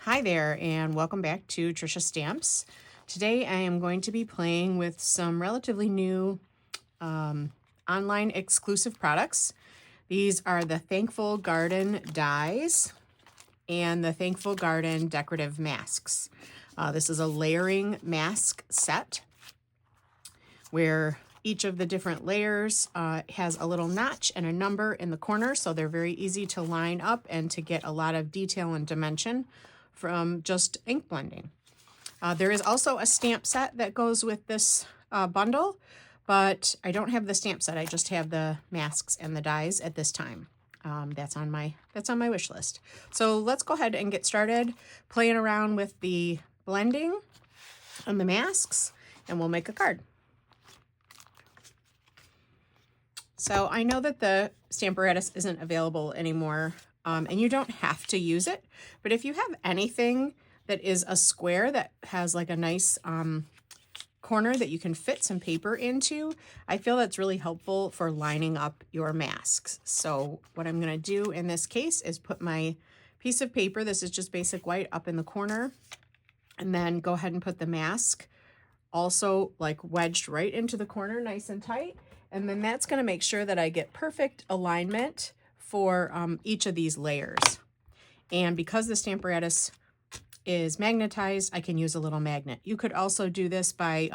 Hi there, and welcome back to Tricia Stamps. Today I am going to be playing with some relatively new online exclusive products. These are the Thankful Garden dies and the Thankful Garden decorative masks. This is a layering mask set where each of the different layers has a little notch and a number in the corner, so they're very easy to line up and to get a lot of detail and dimension from just ink blending. There is also a stamp set that goes with this bundle, but I don't have the stamp set. I just have the masks and the dies at this time. That's on my wish list. So let's go ahead and get started playing around with the blending and the masks, and we'll make a card. So I know that the Stamparatus isn't available anymore, and you don't have to use it, but if you have anything that is a square that has like a nice corner that you can fit some paper into, I feel that's really helpful for lining up your masks. So what I'm going to do in this case is put my piece of paper, this is just basic white, up in the corner, and then go ahead and put the mask also like wedged right into the corner nice and tight. And then that's going to make sure that I get perfect alignment for each of these layers. And because the Stamparatus is magnetized, I can use a little magnet. You could also do this by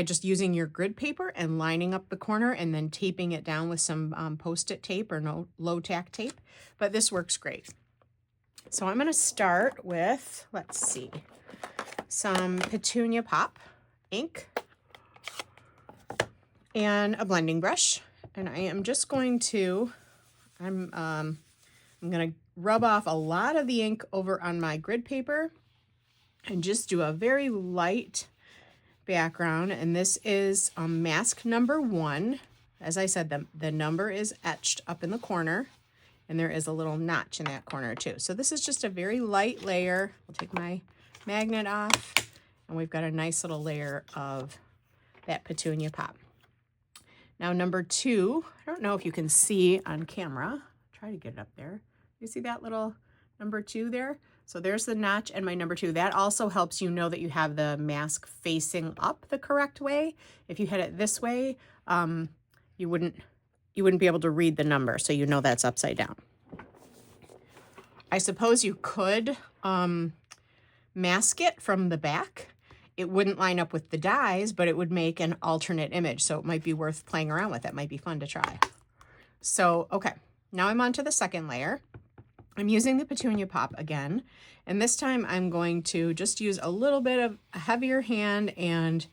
just using your grid paper and lining up the corner and then taping it down with some Post-it tape or low tack tape. But this works great. So I'm going to start with, let's see, some Petunia Pop ink and a blending brush, and I am just going to I'm going to rub off a lot of the ink over on my grid paper and just do a very light background. And this is mask number 1. As I said, the number is etched up in the corner, and there is a little notch in that corner too. So this is just a very light layer. I'll take my magnet off, and we've got a nice little layer of that Petunia Pop. Now number 2, I don't know if you can see on camera. Try to get it up there. You see that little number 2 there? So there's the notch and my number 2. That also helps you know that you have the mask facing up the correct way. If you had it this way, you wouldn't be able to read the number, so you know that's upside down. I suppose you could mask it from the back. It wouldn't line up with the dies, but it would make an alternate image. So it might be worth playing around with. It might be fun to try. So, okay, now I'm on to the second layer. I'm using the Petunia Pop again. And this time I'm going to just use a little bit of a heavier hand and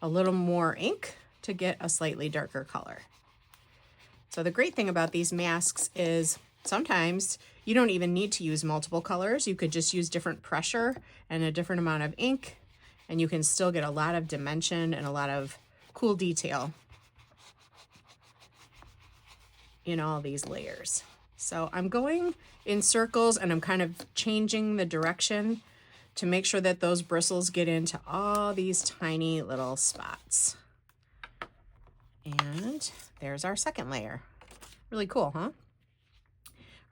a little more ink to get a slightly darker color. So the great thing about these masks is sometimes you don't even need to use multiple colors. You could just use different pressure and a different amount of ink, and you can still get a lot of dimension and a lot of cool detail in all these layers. So I'm going in circles and I'm kind of changing the direction to make sure that those bristles get into all these tiny little spots. And there's our second layer. Really cool, huh?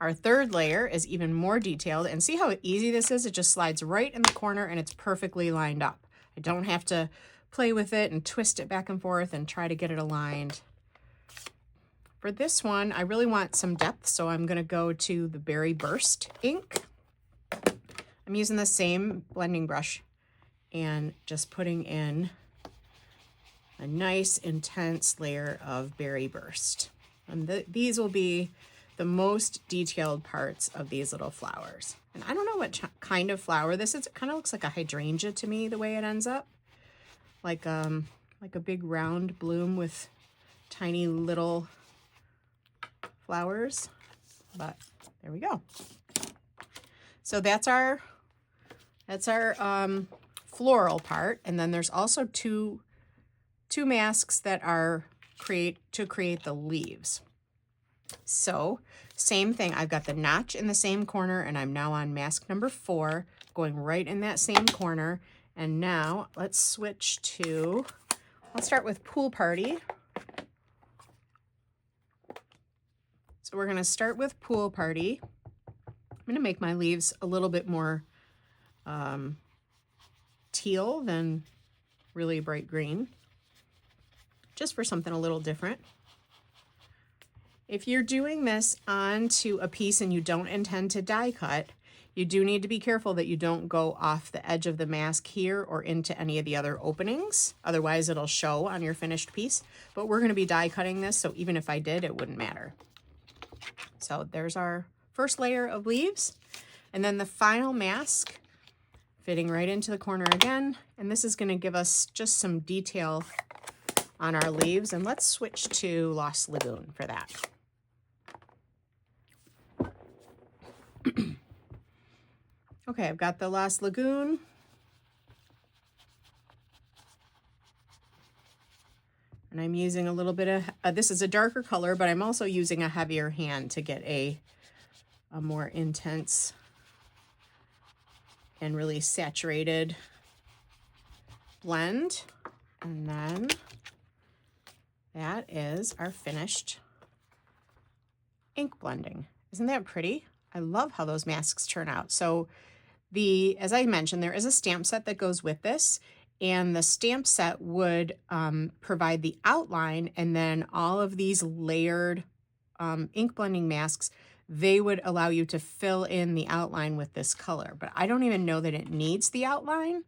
Our third layer is even more detailed, and see how easy this is? It just slides right in the corner and it's perfectly lined up. I don't have to play with it and twist it back and forth and try to get it aligned. For this one, I really want some depth, so I'm going to go to the Berry Burst ink. I'm using the same blending brush and just putting in a nice intense layer of Berry Burst. And these will be the most detailed parts of these little flowers. And I don't know what kind of flower this is. It kind of looks like a hydrangea to me, the way it ends up. Like a big round bloom with tiny little flowers. But there we go. So that's our floral part. And then there's also two masks that are to create the leaves. So same thing, I've got the notch in the same corner, and I'm now on mask number 4, going right in that same corner. And now let's switch to, I'll start with Pool Party. So we're going to start with Pool Party. I'm going to make my leaves a little bit more teal than really bright green, just for something a little different. If you're doing this onto a piece and you don't intend to die cut, you do need to be careful that you don't go off the edge of the mask here or into any of the other openings. Otherwise it'll show on your finished piece. But we're going to be die cutting this, so even if I did, it wouldn't matter. So there's our first layer of leaves. And then the final mask fitting right into the corner again. And this is going to give us just some detail on our leaves. And let's switch to Lost Lagoon for that. Okay, I've got the Lost Lagoon. And I'm using a little bit of, this is a darker color, but I'm also using a heavier hand to get a more intense and really saturated blend. And then that is our finished ink blending. Isn't that pretty? I love how those masks turn out. So as I mentioned, there is a stamp set that goes with this, and the stamp set would provide the outline, and then all of these layered ink blending masks, they would allow you to fill in the outline with this color. But I don't even know that it needs the outline.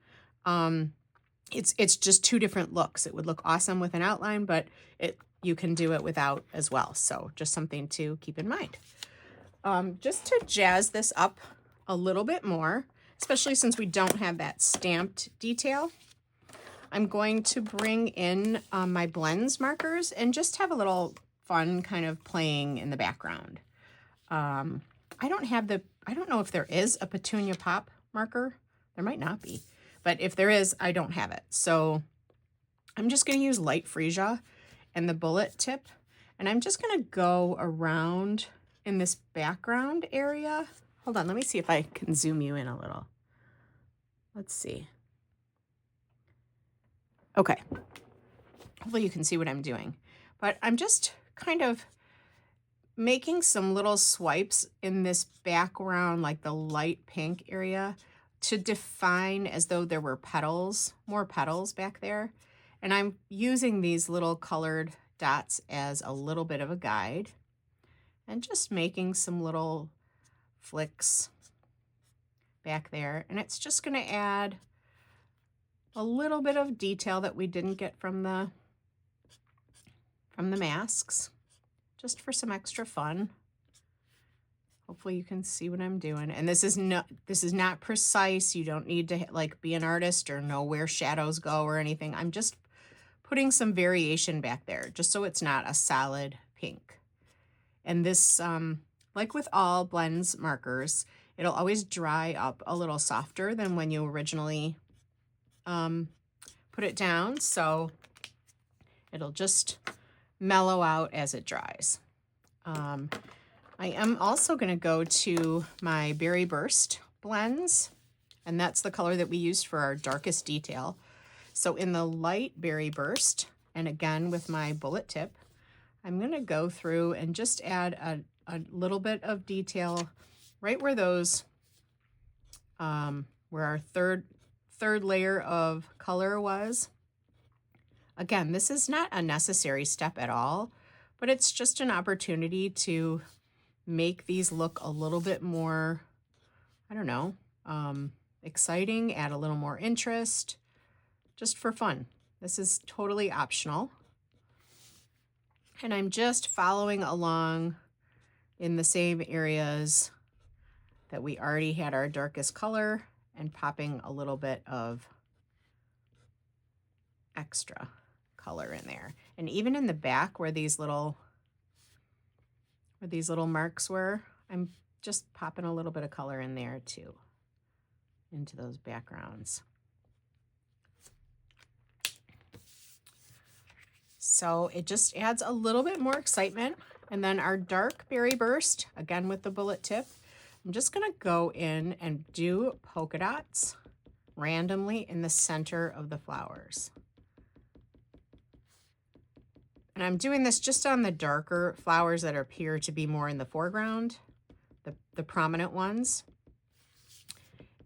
It's just two different looks. It would look awesome with an outline, but you can do it without as well. So just something to keep in mind. Just to jazz this up a little bit more, especially since we don't have that stamped detail, I'm going to bring in my blends markers and just have a little fun kind of playing in the background. I don't know if there is a Petunia Pop marker. There might not be, but if there is, I don't have it. So I'm just going to use light freesia and the bullet tip, and I'm just going to go around in this background area. Hold on, let me see if I can zoom you in a little. Let's see. Okay. Hopefully you can see what I'm doing. But I'm just kind of making some little swipes in this background, like the light pink area, to define as though there were petals, more petals back there. And I'm using these little colored dots as a little bit of a guide, and just making some little flicks back there. And it's just going to add a little bit of detail that we didn't get from the masks, just for some extra fun. Hopefully you can see what I'm doing. And this is not precise. You don't need to like be an artist or know where shadows go or anything. I'm just putting some variation back there, just so it's not a solid pink. And this, like with all blends markers, it'll always dry up a little softer than when you originally put it down. So it'll just mellow out as it dries. I am also going to go to my Berry Burst blends, and that's the color that we used for our darkest detail. So in the light Berry Burst, and again with my bullet tip, I'm going to go through and just add a little bit of detail right where those, where our third layer of color was. Again, this is not a necessary step at all, but it's just an opportunity to make these look a little bit more, I don't know, exciting, add a little more interest, just for fun. This is totally optional. And I'm just following along in the same areas that we already had our darkest color and popping a little bit of extra color in there. And even in the back where these little marks were, I'm just popping a little bit of color in there too, into those backgrounds. So it just adds a little bit more excitement. And then our dark Berry Burst, again with the bullet tip, I'm just going to go in and do polka dots randomly in the center of the flowers. And I'm doing this just on the darker flowers that appear to be more in the foreground, the prominent ones.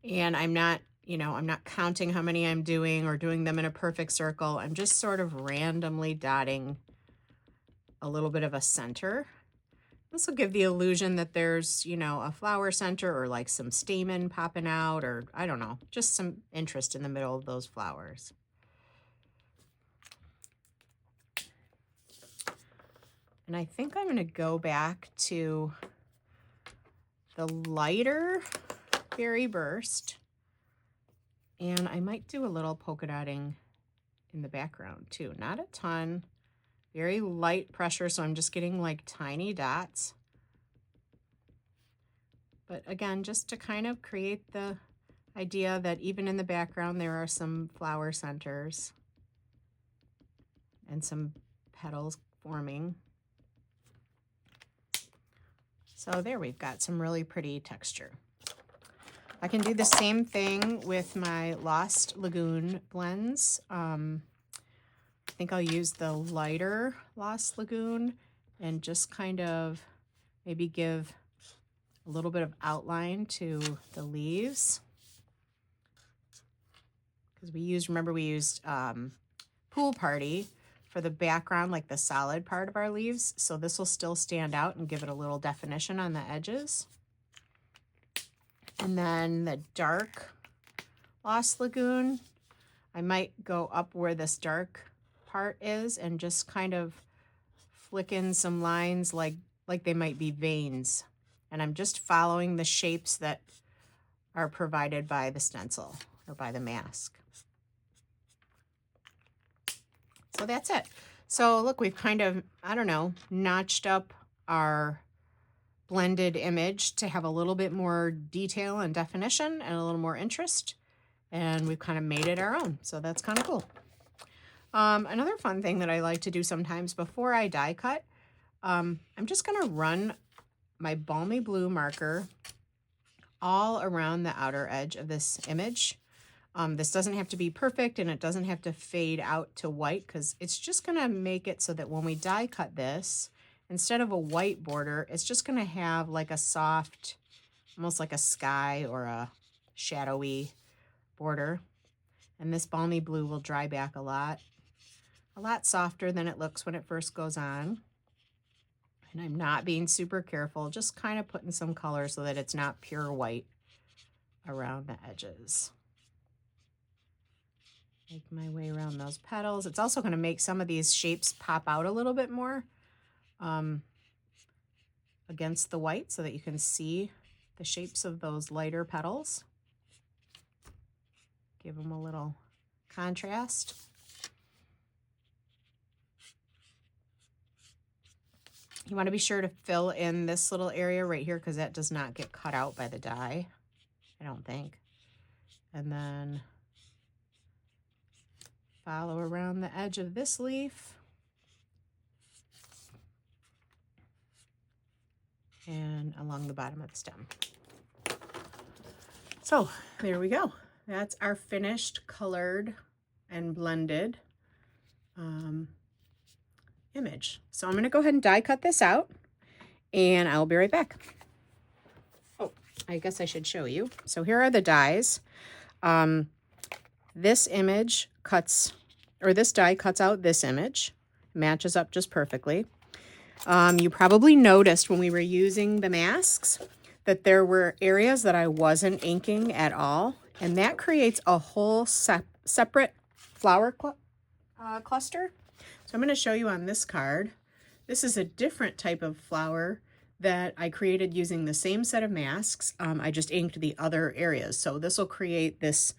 And I'm not, you know, I'm not counting how many I'm doing or doing them in a perfect circle. I'm just sort of randomly dotting a little bit of a center. This will give the illusion that there's, you know, a flower center or like some stamen popping out, or I don't know, just some interest in the middle of those flowers. And I think I'm going to go back to the lighter Berry Burst, and I might do a little polka dotting in the background too. Not a ton, very light pressure, so I'm just getting like tiny dots. But again, just to kind of create the idea that even in the background there are some flower centers and some petals forming. So there we've got some really pretty texture. I can do the same thing with my Lost Lagoon blends. I think I'll use the lighter Lost Lagoon and just kind of maybe give a little bit of outline to the leaves. Because we used, remember we used Pool Party for the background, like the solid part of our leaves. So this will still stand out and give it a little definition on the edges. And then the dark Lost Lagoon, I might go up where this dark part is and just kind of flick in some lines like they might be veins. And I'm just following the shapes that are provided by the stencil or by the mask. So that's it. So look, we've kind of, I don't know, notched up our blended image to have a little bit more detail and definition and a little more interest. And we've kind of made it our own. So that's kind of cool. Another fun thing that I like to do sometimes before I die cut, I'm just going to run my Balmy Blue marker all around the outer edge of this image. This doesn't have to be perfect and it doesn't have to fade out to white because it's just going to make it so that when we die cut this, instead of a white border, it's just going to have like a soft, almost like a sky or a shadowy border. And this Balmy Blue will dry back a lot softer than it looks when it first goes on. And I'm not being super careful, just kind of putting some color so that it's not pure white around the edges. Make my way around those petals. It's also going to make some of these shapes pop out a little bit more against the white so that you can see the shapes of those lighter petals. Give them a little contrast. You want to be sure to fill in this little area right here because that does not get cut out by the die, I don't think. And then follow around the edge of this leaf. And along the bottom of the stem. So there we go. That's our finished colored and blended image. So I'm going to go ahead and die cut this out and I'll be right back. Oh, I guess I should show you. So here are the dies. This image cuts, or this die cuts out this image, matches up just perfectly. You probably noticed when we were using the masks that there were areas that I wasn't inking at all, and that creates a whole separate flower cluster. So I'm going to show you on this card. This is a different type of flower that I created using the same set of masks. I just inked the other areas. So this will create this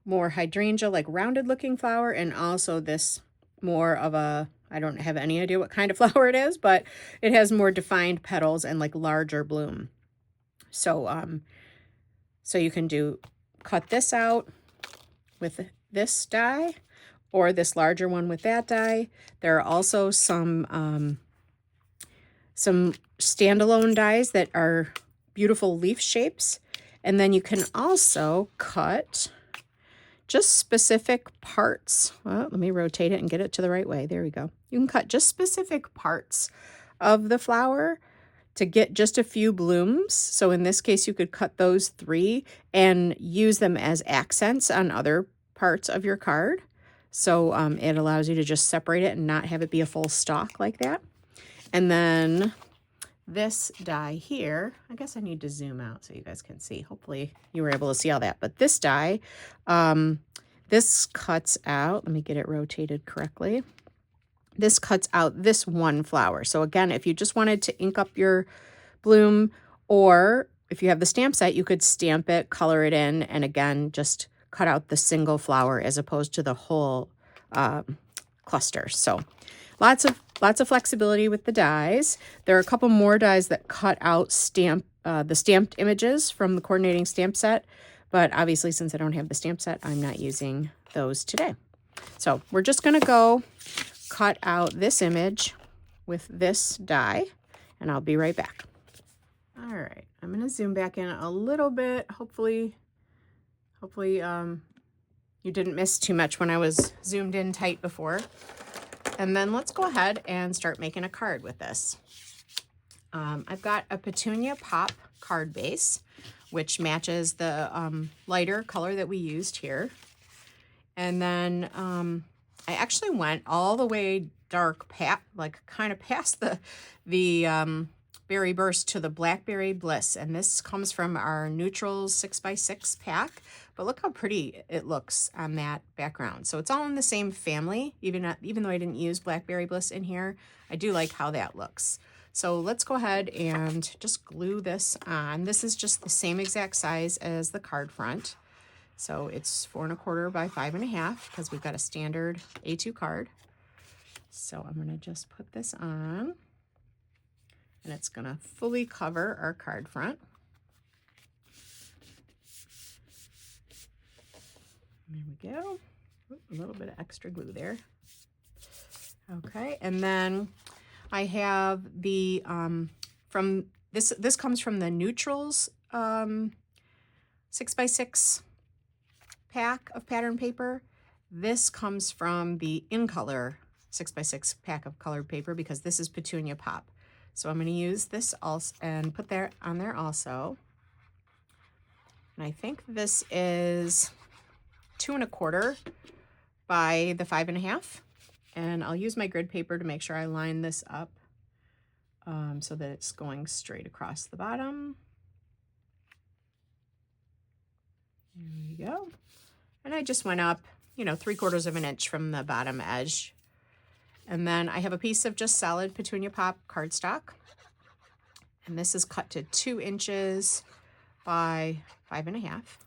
more hydrangea, like rounded looking flower, and also this more of a, I don't have any idea what kind of flower it is, but it has more defined petals and like larger bloom. So, so you can cut this out with this die or this larger one with that die. There are also some standalone dies that are beautiful leaf shapes. And then you can also cut just specific parts. Well, let me rotate it and get it to the right way. There we go. You can cut just specific parts of the flower to get just a few blooms. So in this case, you could cut those 3 and use them as accents on other parts of your card. So it allows you to just separate it and not have it be a full stalk like that. And then this die here, I guess I need to zoom out so you guys can see. Hopefully you were able to see all that. But this die, this cuts out, let me get it rotated correctly. This cuts out this one flower. So again, if you just wanted to ink up your bloom, or if you have the stamp set, you could stamp it, color it in, and again, just cut out the single flower as opposed to the whole cluster. So lots of flexibility with the dies. There are a couple more dies that cut out the stamped images from the coordinating stamp set, but obviously since I don't have the stamp set, I'm not using those today. So we're just going to go cut out this image with this die, and I'll be right back. All right, I'm going to zoom back in a little bit. Hopefully you didn't miss too much when I was zoomed in tight before. And then let's go ahead and start making a card with this. I've got a Petunia Pop card base, which matches the lighter color that we used here. And then I actually went all the way dark, kind of past the Berry Burst to the Blackberry Bliss. And this comes from our Neutrals 6x6 pack. But look how pretty it looks on that background. So it's all in the same family, even though I didn't use Blackberry Bliss in here. I do like how that looks. So let's go ahead and just glue this on. This is just the same exact size as the card front. So it's 4 1/4 by 5 1/2 because we've got a standard A2 card. So I'm going to just put this on, and it's going to fully cover our card front. There we go. Ooh, a little bit of extra glue there. Okay, and then I have the from this comes from the Neutrals 6x6 pack of pattern paper. This comes from the In Color 6x6 pack of colored paper because this is Petunia Pop. So I'm going to use this also and put that on there also. And I think this is 2 1/4 by the 5 1/2. And I'll use my grid paper to make sure I line this up so that it's going straight across the bottom. There we go. And I just went up, 3/4 of an inch from the bottom edge. And then I have a piece of just solid Petunia Pop cardstock. And this is cut to 2 inches by 5 1/2.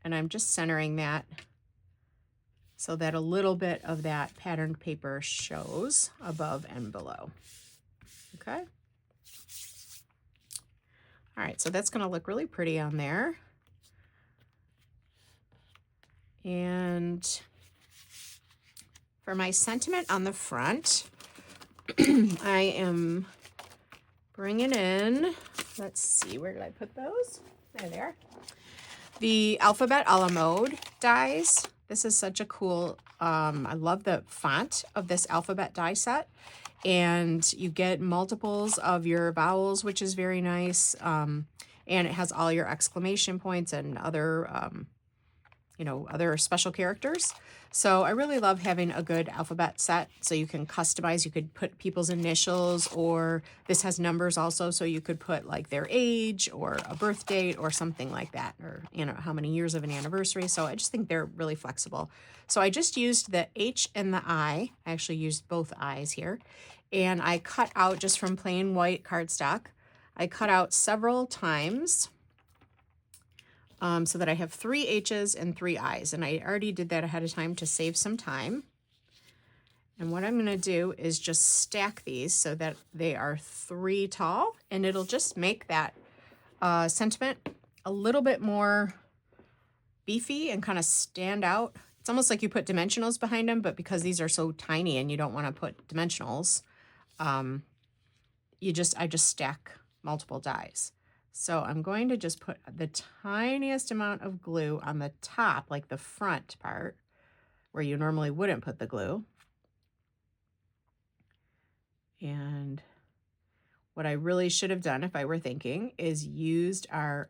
And I'm just centering that so that a little bit of that patterned paper shows above and below. Okay. All right, so that's going to look really pretty on there. And for my sentiment on the front, I am bringing in, let's see, where did I put those? There they are. The Alphabet a la Mode dies. This is such a cool, I love the font of this alphabet die set. And you get multiples of your vowels, which is very nice. And it has all your exclamation points and other, other special characters. So I really love having a good alphabet set so you can customize. You could put people's initials, or this has numbers also, so you could put like their age or a birth date or something like that, or how many years of an anniversary. So I just think they're really flexible. So I just used the H and the I. I actually used both I's here. And I cut out just from plain white cardstock. I cut out several times so that I have 3 H's and 3 I's. And I already did that ahead of time to save some time. And what I'm going to do is just stack these so that they are 3 tall. And it'll just make that sentiment a little bit more beefy and kind of stand out. It's almost like you put dimensionals behind them, but because these are so tiny and you don't want to put dimensionals, I just stack multiple dies. So I'm going to just put the tiniest amount of glue on the top, like the front part, where you normally wouldn't put the glue. And what I really should have done if I were thinking is used our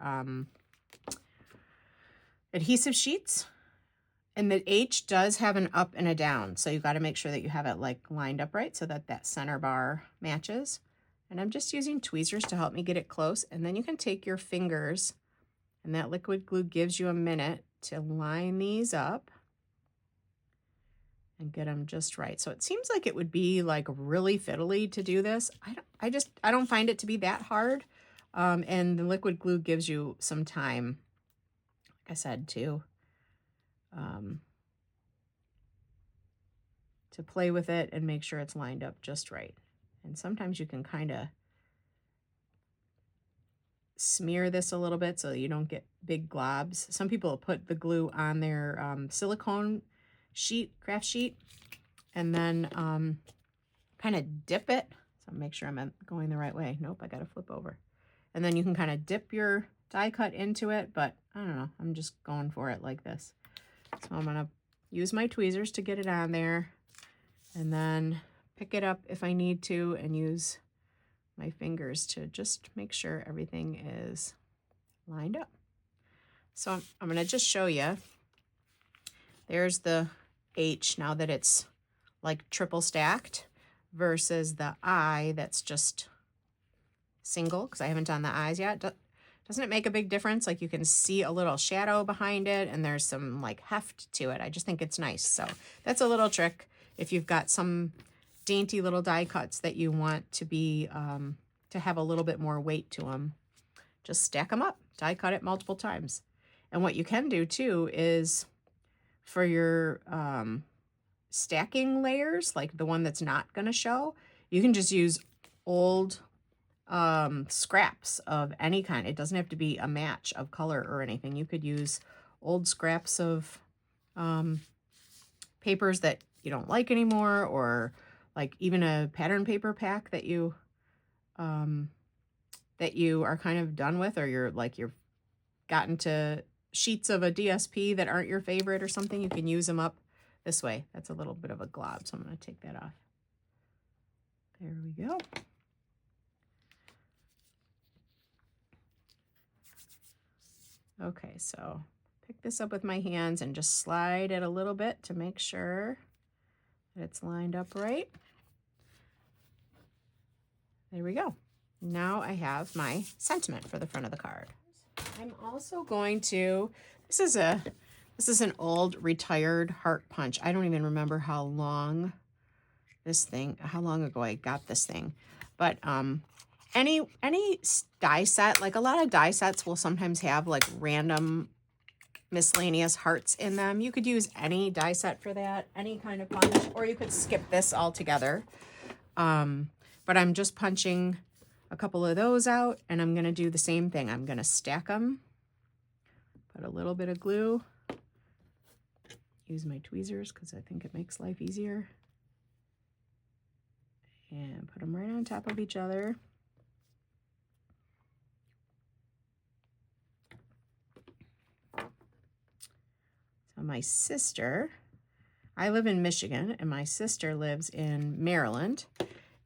adhesive sheets. And the H does have an up and a down, so you got to make sure that you have it like lined up right so that that center bar matches. And I'm just using tweezers to help me get it close. And then you can take your fingers, and that liquid glue gives you a minute to line these up and get them just right. So it seems like it would be like really fiddly to do this. I don't find it to be that hard. And the liquid glue gives you some time, like I said, to play with it and make sure it's lined up just right. And sometimes you can kind of smear this a little bit so you don't get big globs. Some people put the glue on their silicone sheet, craft sheet, and then kind of dip it. So make sure I'm going the right way. Nope, I got to flip over. And then you can kind of dip your die cut into it, but I don't know, I'm just going for it like this. So I'm going to use my tweezers to get it on there, and then pick it up if I need to and use my fingers to just make sure everything is lined up. So I'm going to just show you. There's the H now that it's like triple stacked versus the I that's just single, because I haven't done the eyes yet. Doesn't it make a big difference? Like you can see a little shadow behind it and there's some like heft to it. I just think it's nice. So that's a little trick if you've got some dainty little die cuts that you want to be to have a little bit more weight to them. Just stack them up, die cut it multiple times. And what you can do too is for your stacking layers, like the one that's not going to show, you can just use old scraps of any kind. It doesn't have to be a match of color or anything. You could use old scraps of papers that you don't like anymore, or like even a pattern paper pack that you are kind of done with, or you've gotten to sheets of a DSP that aren't your favorite or something. You can use them up this way. That's a little bit of a glob, so I'm going to take that off. There we go. Okay, so pick this up with my hands and just slide it a little bit to make sure that it's lined up right. There we go. Now I have my sentiment for the front of the card. I'm also going to, this is an old retired heart punch. I don't even remember how long ago I got this thing. But any die set, like a lot of die sets will sometimes have like random miscellaneous hearts in them. You could use any die set for that, any kind of punch, or you could skip this altogether. But I'm just punching a couple of those out, and I'm going to do the same thing. I'm going to stack them, put a little bit of glue, use my tweezers because I think it makes life easier, and put them right on top of each other. So my sister, I live in Michigan, and my sister lives in Maryland.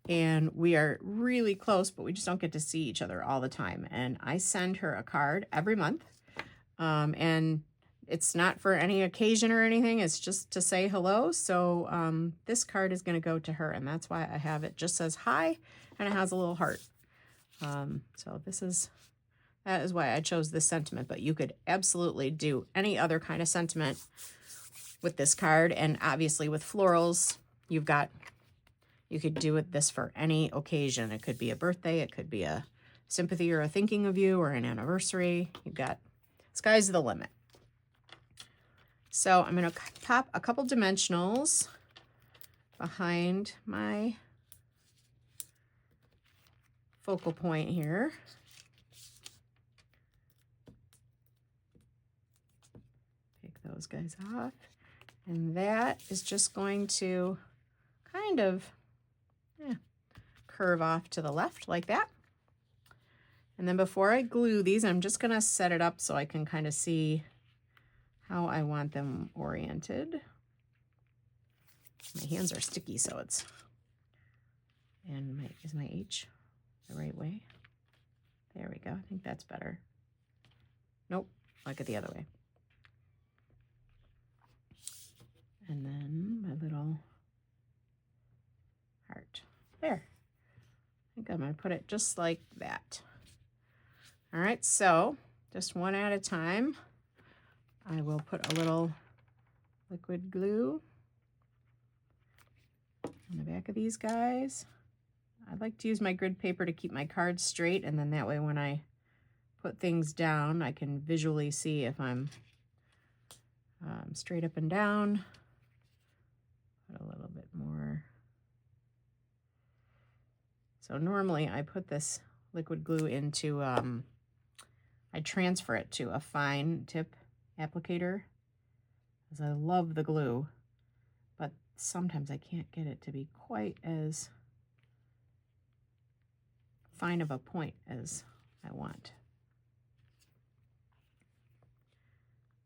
And we are really close, but we just don't get to see each other all the time. And I send her a card every month. And it's not for any occasion or anything. It's just to say hello. So this card is going to go to her. And that's why I have it just says hi. And it has a little heart. So that is why I chose this sentiment. But you could absolutely do any other kind of sentiment with this card. And obviously with florals, you could do this for any occasion. It could be a birthday, it could be a sympathy or a thinking of you, or an anniversary. You've got, sky's the limit. So I'm going to pop a couple dimensionals behind my focal point here. Take those guys off. And that is just going to kind of curve off to the left like that. And then before I glue these, I'm just going to set it up so I can kind of see how I want them oriented. My hands are sticky, so it's, and is my H? the right way. There we go. I think that's better. Nope, look at the other way. And then my little heart. There. I think I'm going to put it just like that. All right, so just one at a time. I will put a little liquid glue on the back of these guys. I like to use my grid paper to keep my cards straight, and then that way when I put things down, I can visually see if I'm straight up and down. Put a little bit more. So normally I put this liquid glue into, I transfer it to a fine tip applicator, because I love the glue, but sometimes I can't get it to be quite as fine of a point as I want.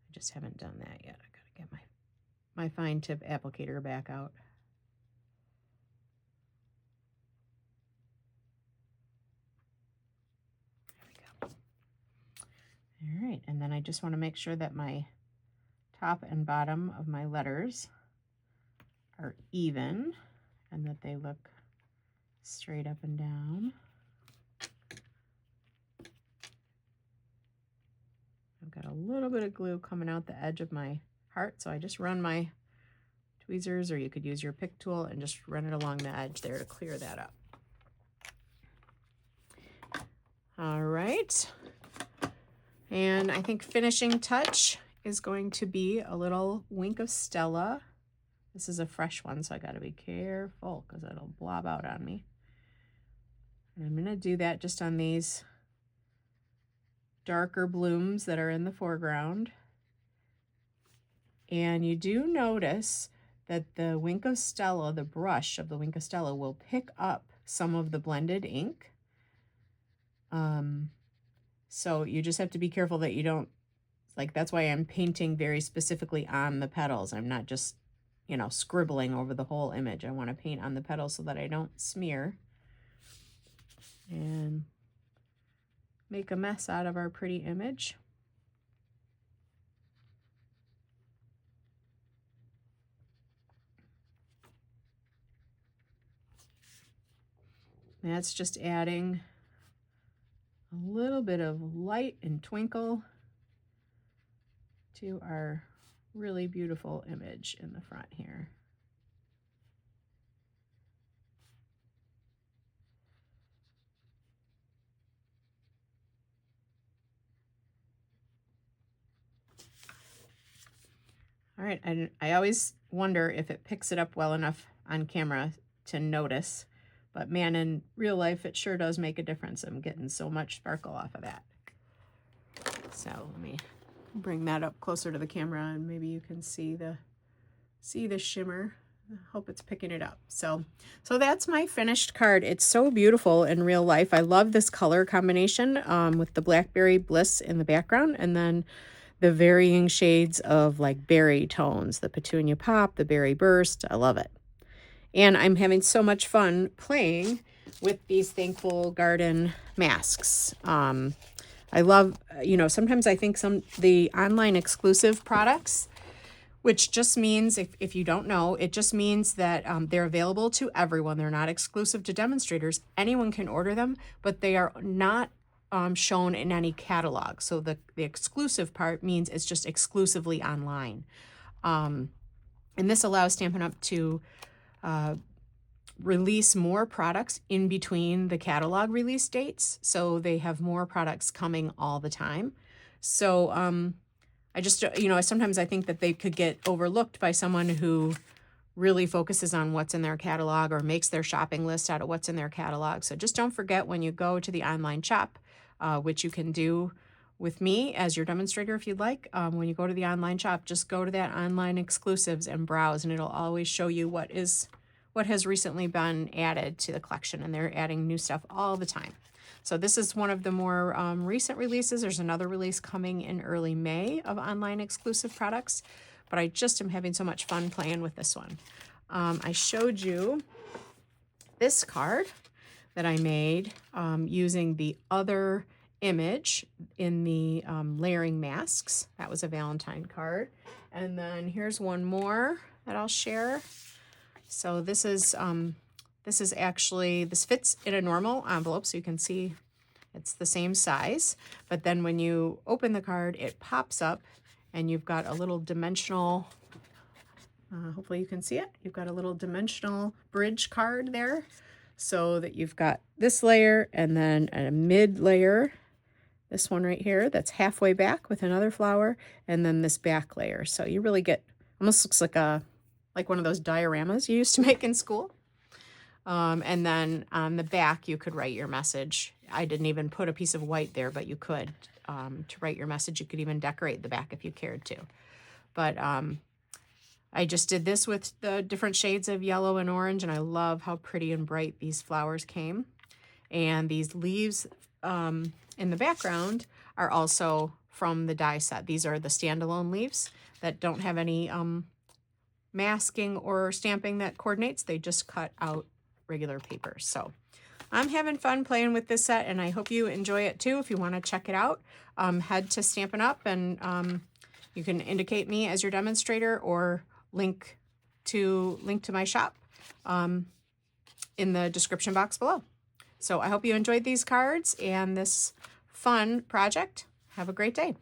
I just haven't done that yet. I gotta get my fine tip applicator back out. There we go. All right, and then I just want to make sure that my top and bottom of my letters are even and that they look straight up and down. I've got a little bit of glue coming out the edge of my heart, so I just run my tweezers, or you could use your pick tool and just run it along the edge there to clear that up. All right, and I think finishing touch is going to be a little wink of Stella. This is a fresh one, so I got to be careful because it'll blob out on me. And I'm going to do that just on these darker blooms that are in the foreground. And you do notice that the Wink of Stella, the brush of the Wink of Stella, will pick up some of the blended ink. So you just have to be careful that you don't, like, that's why I'm painting very specifically on the petals. I'm not just, you know, scribbling over the whole image. I want to paint on the petals so that I don't smear and make a mess out of our pretty image. That's just adding a little bit of light and twinkle to our really beautiful image in the front here. All right, I always wonder if it picks it up well enough on camera to notice, but man, in real life, it sure does make a difference. I'm getting so much sparkle off of that. So let me bring that up closer to the camera and maybe you can see the shimmer. I hope it's picking it up. So that's my finished card. It's so beautiful in real life. I love this color combination with the Blackberry Bliss in the background, and then the varying shades of like berry tones, the Petunia Pop, the Berry Burst. I love it. And I'm having so much fun playing with these Thankful Garden masks. I love, you know, sometimes I think the online exclusive products, which just means, if you don't know, it just means that they're available to everyone. They're not exclusive to demonstrators. Anyone can order them, but they are not shown in any catalog. So the exclusive part means it's just exclusively online. And this allows Stampin' Up! To release more products in between the catalog release dates. So they have more products coming all the time. So I just, you know, sometimes I think that they could get overlooked by someone who really focuses on what's in their catalog or makes their shopping list out of what's in their catalog. So just don't forget, when you go to the online shop, which you can do with me as your demonstrator if you'd like, when you go to the online shop, just go to that online exclusives and browse, and it'll always show you what has recently been added to the collection, and they're adding new stuff all the time. So this is one of the more recent releases. There's another release coming in early May of online exclusive products, but I just am having so much fun playing with this one. I showed you this card, that I made using the other image in the layering masks. That was a Valentine card. And then here's one more that I'll share. So this is actually, this fits in a normal envelope, so you can see it's the same size. But then when you open the card, it pops up and you've got a little dimensional, hopefully you can see it. You've got a little dimensional bridge card there, so that you've got this layer and then a mid layer, this one right here that's halfway back with another flower, and then this back layer. So you really get, almost looks like one of those dioramas you used to make in school. And then on the back you could write your message. I didn't even put a piece of white there, but you could, to write your message. You could even decorate the back if you cared to. But I just did this with the different shades of yellow and orange, and I love how pretty and bright these flowers came. And these leaves in the background are also from the die set. These are the standalone leaves that don't have any masking or stamping that coordinates. They just cut out regular paper. So I'm having fun playing with this set, and I hope you enjoy it too. If you want to check it out, head to Stampin' Up, and you can indicate me as your demonstrator or link to my shop in the description box below. So I hope you enjoyed these cards and this fun project. Have a great day.